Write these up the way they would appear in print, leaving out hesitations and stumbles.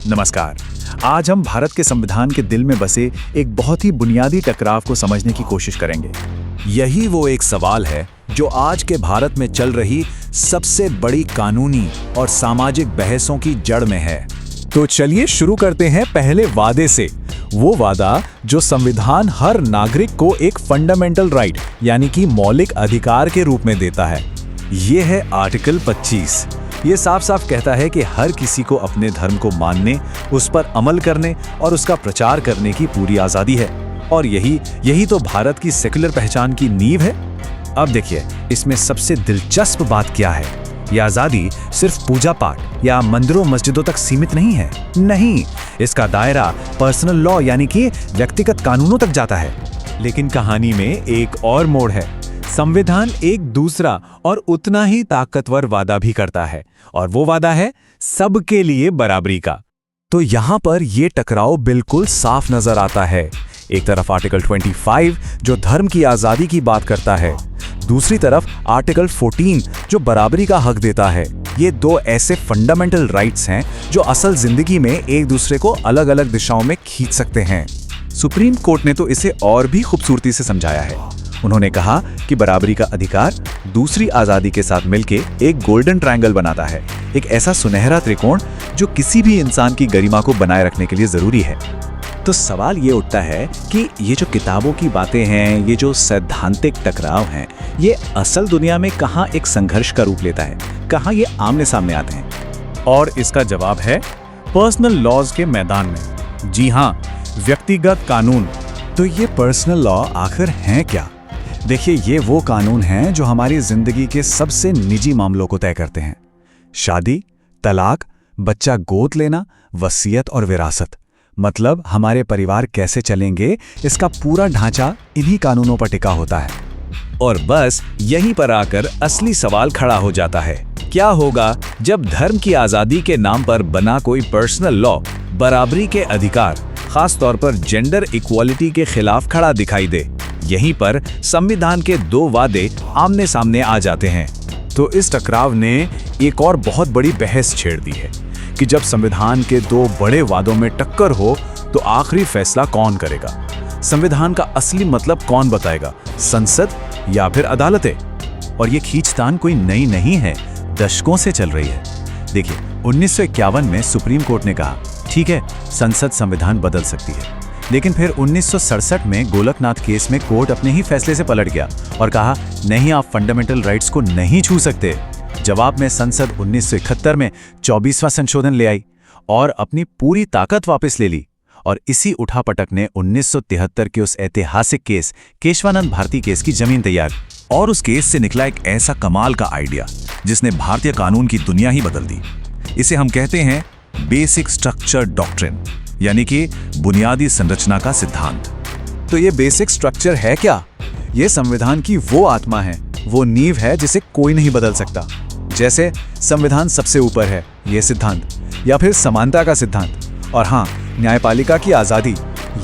नमस्कार। आज हम भारत के संविधान के दिल में बसे एक बहुत ही बुनियादी टकराव को समझने की कोशिश करेंगे। यही वो एक सवाल है जो आज के भारत में चल रही सबसे बड़ी कानूनी और सामाजिक बहसों की जड़ में है। तो चलिए शुरू करते हैं पहले वादे से। वो वादा जो संविधान हर नागरिक को एक फंडामेंटल राइट यानी कि मौलिक अधिकार के रूप में देता है। ये है आर्टिकल 25। ये साफ साफ कहता है कि हर किसी को अपने धर्म को मानने, उस पर अमल करने और उसका प्रचार करने की पूरी आज़ादी है। और यही तो भारत की सेक्युलर पहचान की नींव है। अब देखिए, इसमें सबसे दिलचस्प बात क्या है। यह आज़ादी सिर्फ पूजा पाठ या मंदिरों मस्जिदों तक सीमित नहीं है। नहीं, इसका दायरा पर्सनल लॉ यानी कि व्यक्तिगत कानूनों तक जाता है। लेकिन कहानी में एक और मोड़ है। संविधान एक दूसरा और उतना ही ताकतवर वादा भी करता है, और वो वादा है सबके लिए बराबरी का। तो यहां पर ये टकराव बिल्कुल साफ नजर आता है। एक तरफ आर्टिकल 25 जो धर्म की आजादी की बात करता है, दूसरी तरफ आर्टिकल 14 जो बराबरी का हक देता है। ये दो ऐसे फंडामेंटल राइट्स हैं जो असल जिंदगी में एक दूसरे को अलग अलग दिशाओं में खींच सकते हैं। सुप्रीम कोर्ट ने तो इसे और भी खूबसूरती से समझाया है। उन्होंने कहा कि बराबरी का अधिकार दूसरी आजादी के साथ मिलकर एक गोल्डन ट्रायंगल बनाता है, एक ऐसा सुनहरा त्रिकोण जो किसी भी इंसान की गरिमा को बनाए रखने के लिए जरूरी है। तो सवाल ये उठता है कि ये जो किताबों की बातें हैं, ये जो सैद्धांतिक टकराव हैं, ये असल दुनिया में कहाँ एक संघर्ष का रूप लेता है, कहाँ ये आमने सामने आते हैं? और इसका जवाब है पर्सनल लॉज के मैदान में। जी हाँ, व्यक्तिगत कानून। तो ये पर्सनल लॉ आखिर हैं क्या? देखिए, ये वो कानून हैं जो हमारी जिंदगी के सबसे निजी मामलों को तय करते हैं। शादी, तलाक, बच्चा गोद लेना, वसीयत और विरासत। मतलब हमारे परिवार कैसे चलेंगे, इसका पूरा ढांचा इन्हीं कानूनों पर टिका होता है। और बस यहीं पर आकर असली सवाल खड़ा हो जाता है। क्या होगा जब धर्म की आजादी के नाम पर बना कोई पर्सनल लॉ बराबरी के अधिकार, खास तौर पर जेंडर इक्वालिटी के खिलाफ खड़ा दिखाई दे? यहीं पर संविधान के दो वादे आमने सामने आ जाते हैं। तो इस टकराव ने एक और बहुत बड़ी बहस छेड़ दी है कि जब संविधान के दो बड़े वादों में टक्कर हो तो आखिरी फैसला कौन करेगा? संविधान का असली मतलब कौन बताएगा, संसद या फिर अदालतें? और ये खींचतान कोई नई नहीं है, दशकों से चल रही है। देखिए, 1951 में सुप्रीम कोर्ट ने कहा, ठीक है, संसद संविधान बदल सकती है। लेकिन फिर 1967 में गोलकनाथ केस में कोर्ट अपने ही फैसले से पलट गया और कहा, नहीं, आप फंडामेंटल राइट्स को नहीं छू सकते। जवाब में संसद 1971 में 24वां संशोधन ले आई और अपनी पूरी ताकत वापस ले ली। और इसी उठापटक ने 1973 के उस ऐतिहासिक केस, केशवानंद भारती केस की जमीन तैयार। और उस केस से निकला एक ऐसा कमाल का आइडिया जिसने भारतीय कानून की दुनिया ही बदल दी। इसे हम कहते हैं बेसिक स्ट्रक्चर डॉक्ट्रिन, यानी कि बुनियादी संरचना का सिद्धांत। तो ये बेसिक स्ट्रक्चर है क्या? ये संविधान की वो आत्मा है, वो नींव है जिसे कोई नहीं बदल सकता। जैसे संविधान सबसे ऊपर है, ये सिद्धांत, या फिर समानता का सिद्धांत, और हाँ, न्यायपालिका की आजादी।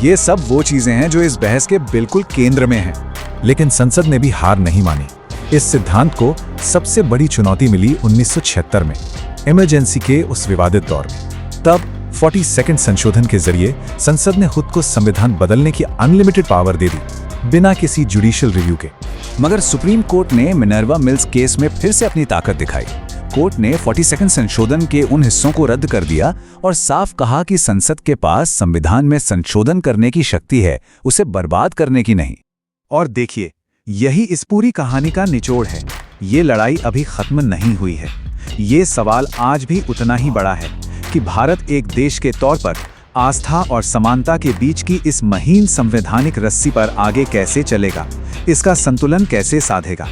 ये सब वो चीजें हैं जो इस बहस के बिल्कुल केंद्र में हैं। लेकिन संसद ने भी हार नहीं मानी। इस सिद्धांत को सबसे बड़ी चुनौती मिली 1976 में, इमरजेंसी के उस विवादित दौर में। तब 42वें संशोधन के जरिए संसद ने खुद को संविधान बदलने की अनलिमिटेड पावर दे दी, बिना किसी जुडिशियल रिव्यू के। मगर सुप्रीम कोर्ट ने मिनर्वा मिल्स केस में फिर से अपनी ताकत दिखाई। कोर्ट ने 42वें संशोधन के उन हिस्सों को रद्द कर दिया और साफ कहा कि संसद के पास संविधान में संशोधन करने की शक्ति है, उसे बर्बाद करने की नहीं। और देखिए, यही इस पूरी कहानी का निचोड़ है। ये लड़ाई अभी खत्म नहीं हुई है। ये सवाल आज भी उतना ही बड़ा है कि भारत एक देश के तौर पर आस्था और समानता के बीच की इस महीन संवैधानिक रस्सी पर आगे कैसे चलेगा, इसका संतुलन कैसे साधेगा।